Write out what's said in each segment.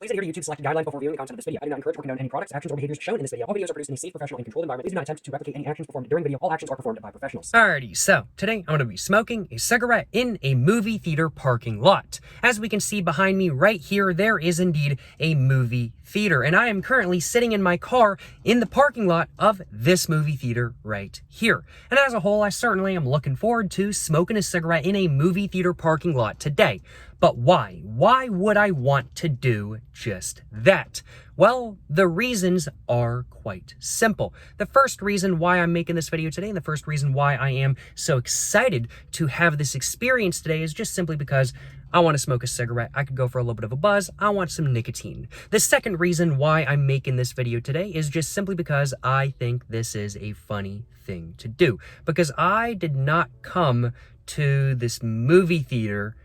Please adhere to YouTube's selected guidelines before viewing the content of this video. I do not encourage or condone any products, actions, or behaviors shown in this video. All videos are produced in a safe, professional, and controlled environment. Please do not attempt to replicate any actions performed during the video. All actions are performed by professionals. Alrighty, so today I'm going to be smoking a cigarette in a movie theater parking lot. As we can see behind me right here, there is indeed a movie theater, and I am currently sitting in my car in the parking lot of this movie theater right here. And as a whole, I certainly am looking forward to smoking a cigarette in a movie theater parking lot today. But why? Why would I want to do just that? Well, the reasons are quite simple. The first reason why I'm making this video today, and the first reason why I am so excited to have this experience today, is just simply because I want to smoke a cigarette. I could go for a little bit of a buzz. I want some nicotine. The second reason why I'm making this video today is just simply because I think this is a funny thing to do. Because I did not come to this movie theater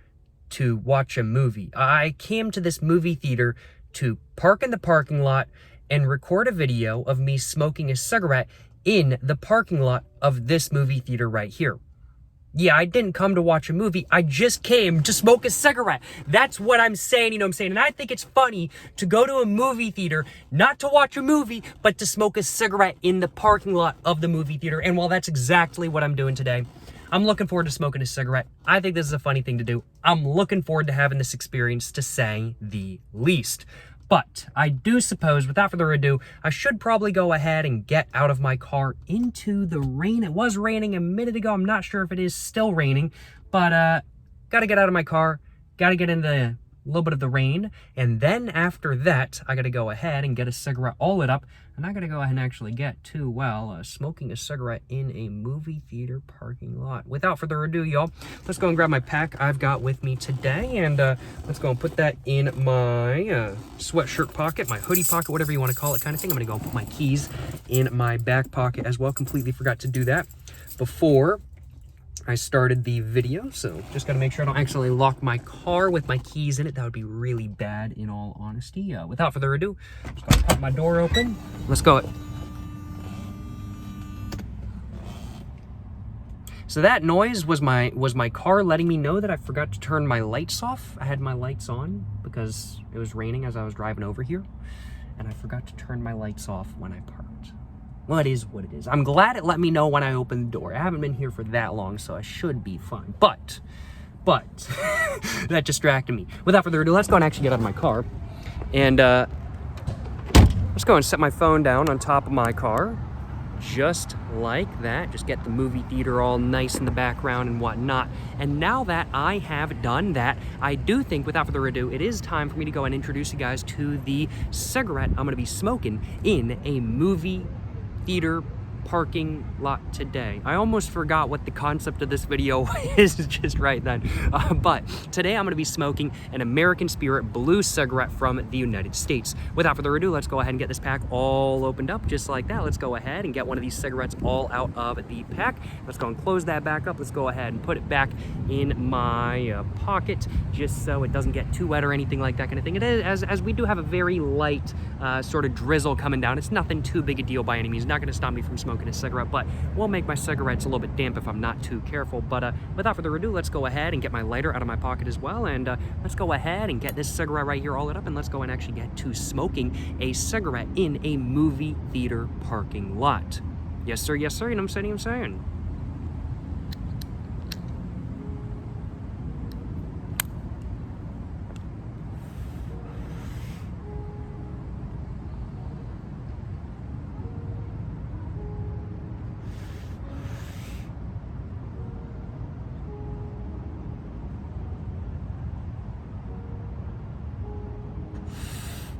to watch a movie. I came to this movie theater to park in the parking lot and record a video of me smoking a cigarette in the parking lot of this movie theater right here. Yeah, I didn't come to watch a movie. I just came to smoke a cigarette. That's what I'm saying, you know what I'm saying? And I think it's funny to go to a movie theater, not to watch a movie, but to smoke a cigarette in the parking lot of the movie theater. And while that's exactly what I'm doing today, I'm looking forward to smoking a cigarette. I think this is a funny thing to do. I'm looking forward to having this experience, to say the least. But I do suppose, without further ado, I should probably go ahead and get out of my car into the rain. It was raining a minute ago. I'm not sure if it is still raining, but gotta get out of my car, gotta get in the little bit of the rain, and then after that, I gotta go ahead and get a cigarette all lit up, and I gotta go ahead and actually get to, well, smoking a cigarette in a movie theater parking lot. Without further ado, y'all, let's go and grab my pack I've got with me today, and let's go and put that in my sweatshirt pocket, my hoodie pocket, whatever you want to call it kind of thing. I'm gonna go and put my keys in my back pocket as well. Completely forgot to do that before I started the video, so just gotta make sure I don't actually lock my car with my keys in it. That would be really bad, in all honesty. Without further ado, just gonna pop my door open. Let's go. So that noise was my car letting me know that I forgot to turn my lights off. I had my lights on because it was raining as I was driving over here, and I forgot to turn my lights off when I parked. Well, it is what it is. I'm glad it let me know when I opened the door. I haven't been here for that long, so I should be fine. But, that distracted me. Without further ado, let's go and actually get out of my car. And, let's go and set my phone down on top of my car. Just like that. Just get the movie theater all nice in the background and whatnot. And now that I have done that, I do think, without further ado, it is time for me to go and introduce you guys to the cigarette I'm going to be smoking in a movie theater parking lot today. I almost forgot what the concept of this video is just right then. But today I'm going to be smoking an American Spirit blue cigarette from the United States. Without further ado, let's go ahead and get this pack all opened up just like that. Let's go ahead and get one of these cigarettes all out of the pack. Let's go and close that back up. Let's go ahead and put it back in my pocket just so it doesn't get too wet or anything like that kind of thing. It is, as we do have a very light sort of drizzle coming down. It's nothing too big a deal by any means. Not going to stop me from smoking a cigarette, but will make my cigarettes a little bit damp if I'm not too careful. But without further ado, let's go ahead and get my lighter out of my pocket as well, and let's go ahead and get this cigarette right here all lit up, and let's go and actually get to smoking a cigarette in a movie theater parking lot. Yes sir, you know what I'm saying?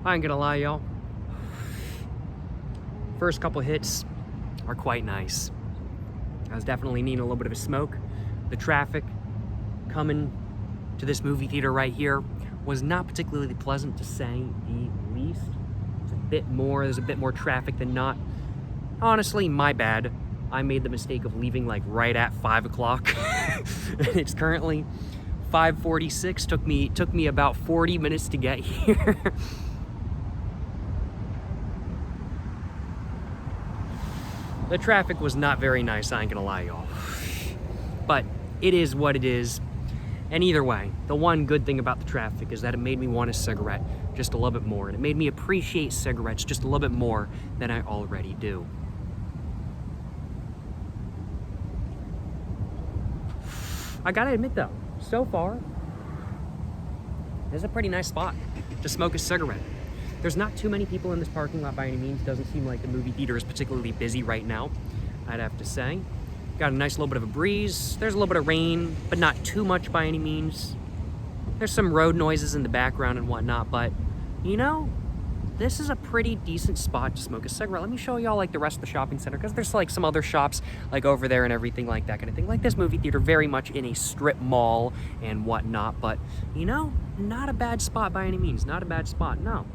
I ain't gonna lie, y'all. First couple hits are quite nice. I was definitely needing a little bit of a smoke. The traffic coming to this movie theater right here was not particularly pleasant, to say the least. There's a bit more traffic than not. Honestly, my bad. I made the mistake of leaving like right at 5 o'clock. It's currently 5:46. Took me about 40 minutes to get here. The traffic was not very nice, I ain't gonna lie, y'all. But it is what it is. And either way, the one good thing about the traffic is that it made me want a cigarette. just a little bit more, and it made me appreciate cigarettes just a little bit more than I already do. I gotta admit though, so far, this is a pretty nice spot to smoke a cigarette. There's not too many people in this parking lot by any means. Doesn't seem like the movie theater is particularly busy right now, I'd have to say. Got a nice little bit of a breeze. There's a little bit of rain, but not too much by any means. There's some road noises in the background and whatnot, but you know, this is a pretty decent spot to smoke a cigarette. Let me show y'all like the rest of the shopping center, because there's like some other shops like over there and everything like that kind of thing. Like this movie theater, very much in a strip mall and whatnot, but you know, not a bad spot by any means. Not a bad spot, no.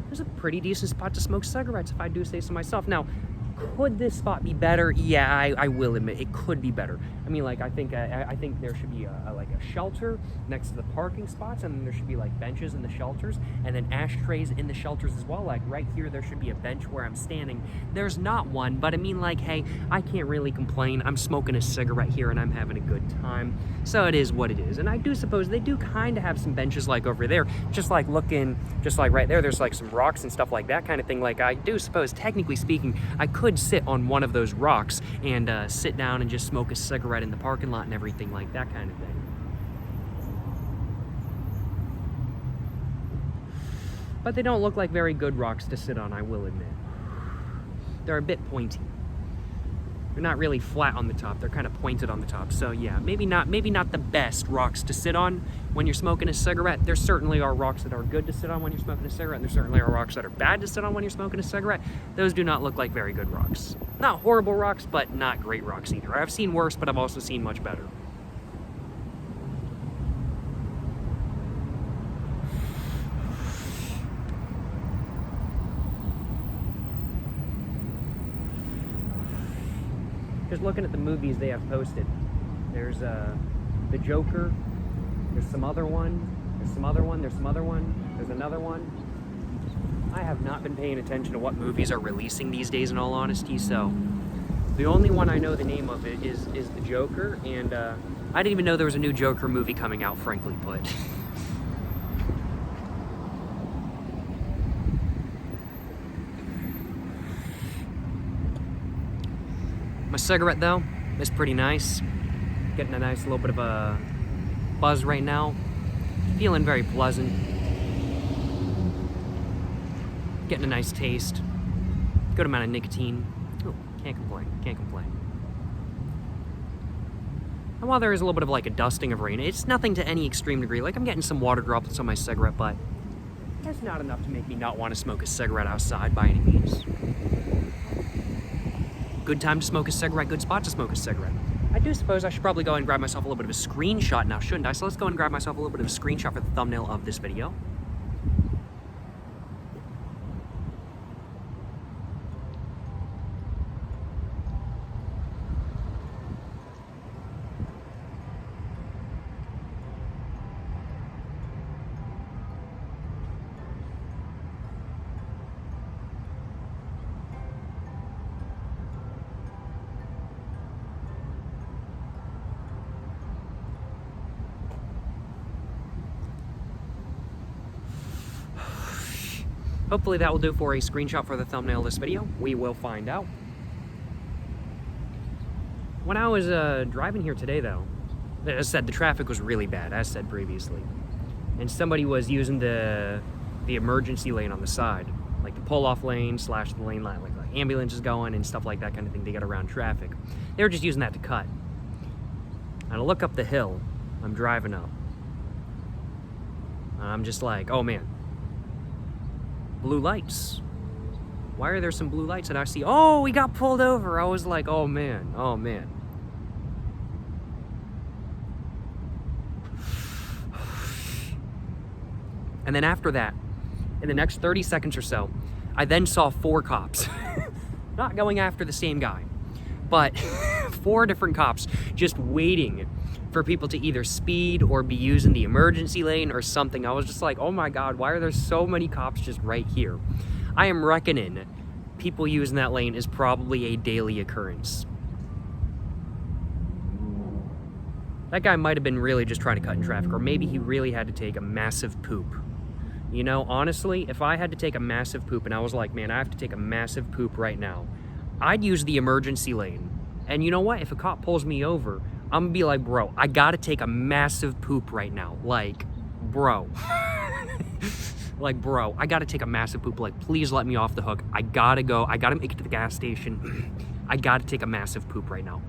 There's a pretty decent spot to smoke cigarettes, if I do say so myself. Now, could this spot be better? Yeah, I will admit it could be better. I mean, like I think there should be like a shelter next to the parking spots, and then there should be like benches in the shelters, and then ashtrays in the shelters as well. Like right here, there should be a bench where I'm standing. There's not one, but I mean, like, hey, I can't really complain. I'm smoking a cigarette here, and I'm having a good time. So it is what it is. And I do suppose they do kind of have some benches like over there, just like right there. There's like some rocks and stuff like that kind of thing. Like I do suppose, technically speaking, I could sit on one of those rocks and sit down and just smoke a cigarette in the parking lot and everything like that kind of thing. But they don't look like very good rocks to sit on, I will admit. They're a bit pointy. They're not really flat on the top, they're kind of pointed on the top. So yeah, maybe not the best rocks to sit on when you're smoking a cigarette. There certainly are rocks that are good to sit on when you're smoking a cigarette, and there certainly are rocks that are bad to sit on when you're smoking a cigarette. Those do not look like very good rocks. Not horrible rocks, but not great rocks either. I've seen worse, but I've also seen much better. Just looking at the movies they have posted. There's The Joker, there's some other one, there's some other one, there's some other one, there's another one. I have not been paying attention to what movies are releasing these days, in all honesty, so the only one I know the name of it is The Joker, and I didn't even know there was a new Joker movie coming out, frankly put. My cigarette, though, is pretty nice. Getting a nice little bit of a buzz right now. Feeling very pleasant. Getting a nice taste. Good amount of nicotine. Oh, can't complain, can't complain. And while there is a little bit of like a dusting of rain, it's nothing to any extreme degree. Like I'm getting some water droplets on my cigarette, but it's not enough to make me not want to smoke a cigarette outside by any means. Good time to smoke a cigarette, good spot to smoke a cigarette. I do suppose I should probably go and grab myself a little bit of a screenshot now, shouldn't I? So let's go and grab myself a little bit of a screenshot for the thumbnail of this video. Hopefully that will do for a screenshot for the thumbnail of this video. We will find out. When I was driving here today, though, as I said, the traffic was really bad, as said previously. And somebody was using the emergency lane on the side, like the pull-off lane / the lane line, like ambulances going and stuff like that kind of thing to get around traffic. They were just using that to cut. And I look up the hill I'm driving up. And I'm just like, oh man. Blue lights. Why are there some blue lights? And I see, oh, we got pulled over. I was like, oh man, oh man. And then after that, in the next 30 seconds or so, I then saw 4 cops. Not going after the same guy, but 4 different cops just waiting for people to either speed or be using the emergency lane or something. I was just like, oh my God, why are there so many cops just right here? I am reckoning people using that lane is probably a daily occurrence. That guy might have been really just trying to cut in traffic, or maybe he really had to take a massive poop. You know, honestly, if I had to take a massive poop and I was like, man, I have to take a massive poop right now, I'd use the emergency lane. And you know what? If a cop pulls me over, I'm gonna be like, bro, I gotta take a massive poop right now. Like, bro. Like, bro, I gotta take a massive poop. Like, please let me off the hook. I gotta go. I gotta make it to the gas station. I gotta take a massive poop right now.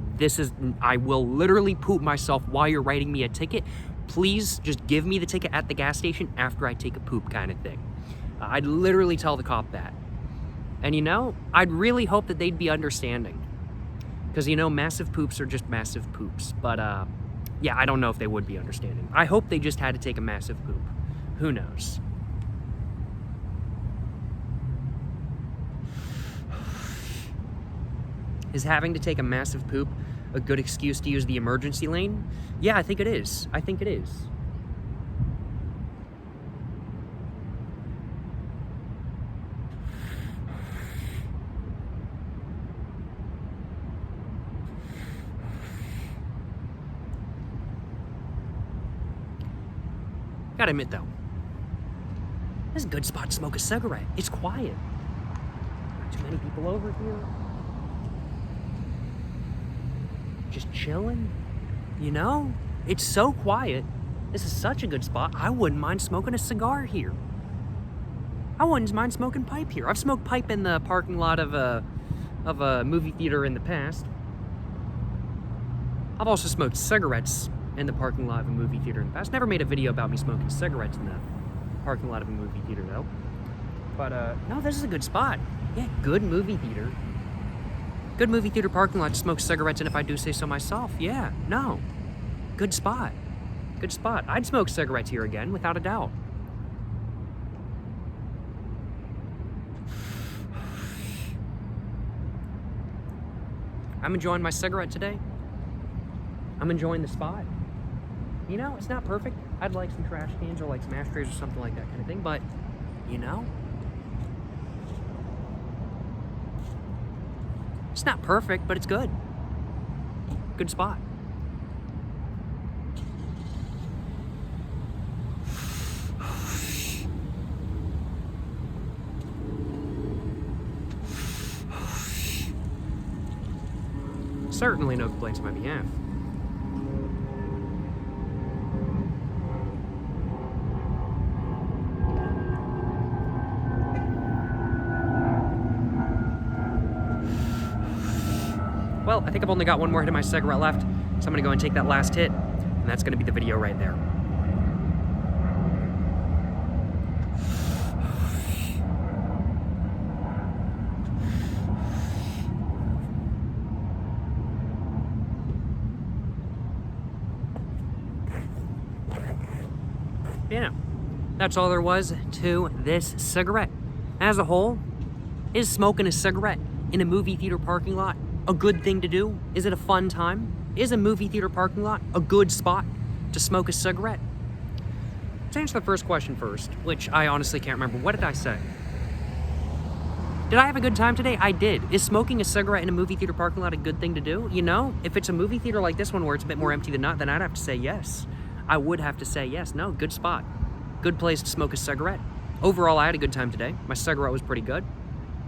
I will literally poop myself while you're writing me a ticket. Please just give me the ticket at the gas station after I take a poop, kind of thing. I'd literally tell the cop that. And you know, I'd really hope that they'd be understanding. Because, you know, massive poops are just massive poops. But, yeah, I don't know if they would be understanding. I hope they just had to take a massive poop. Who knows? Is having to take a massive poop a good excuse to use the emergency lane? Yeah, I think it is. I think it is. Gotta admit though, this is a good spot to smoke a cigarette. It's quiet. Not too many people over here. Just chilling, you know? It's so quiet. This is such a good spot. I wouldn't mind smoking a cigar here. I wouldn't mind smoking pipe here. I've smoked pipe in the parking lot of a movie theater in the past. I've also smoked cigarettes in the parking lot of a movie theater in the past. Never made a video about me smoking cigarettes in the parking lot of a movie theater though. But no, this is a good spot. Yeah, good movie theater. Good movie theater parking lot to smoke cigarettes in if I do say so myself. Yeah, no. Good spot. Good spot. I'd smoke cigarettes here again, without a doubt. I'm enjoying my cigarette today. I'm enjoying the spot. You know, it's not perfect. I'd like some trash cans or like some ashtrays or something like that kind of thing, but, you know, it's not perfect, but it's good. Good spot. Certainly no complaints on my behalf. Well, I think I've only got one more hit of my cigarette left, so I'm gonna go and take that last hit, and that's gonna be the video right there. Yeah, that's all there was to this cigarette. As a whole, is smoking a cigarette in a movie theater parking lot a good thing to do? Is it a fun time? Is a movie theater parking lot a good spot to smoke a cigarette? To answer the first question first, which I honestly can't remember, what did I say? Did I have a good time today? I did. Is smoking a cigarette in a movie theater parking lot a good thing to do? You know, if it's a movie theater like this one where it's a bit more empty than not, then I'd have to say yes. I would have to say yes. No, good spot. Good place to smoke a cigarette. Overall, I had a good time today. My cigarette was pretty good.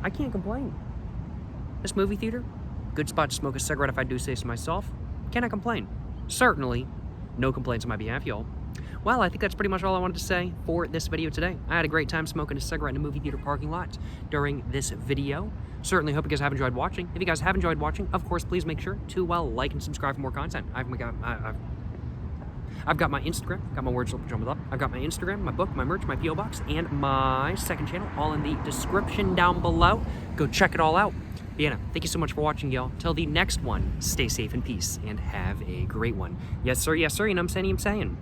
I can't complain. This movie theater, good spot to smoke a cigarette if I do say so myself. Can I complain? Certainly, no complaints on my behalf, y'all. Well, I think that's pretty much all I wanted to say for this video today. I had a great time smoking a cigarette in a movie theater parking lot during this video. Certainly hope you guys have enjoyed watching. If you guys have enjoyed watching, of course, please make sure to, like and subscribe for more content. I've got my Instagram, got my words jumbled up. I've got my Instagram, my book, my merch, my P.O. box, and my second channel, all in the description down below. Go check it all out. But yeah, thank you so much for watching, y'all. Till the next one, stay safe and peace, and have a great one. Yes, sir, you know what I'm saying?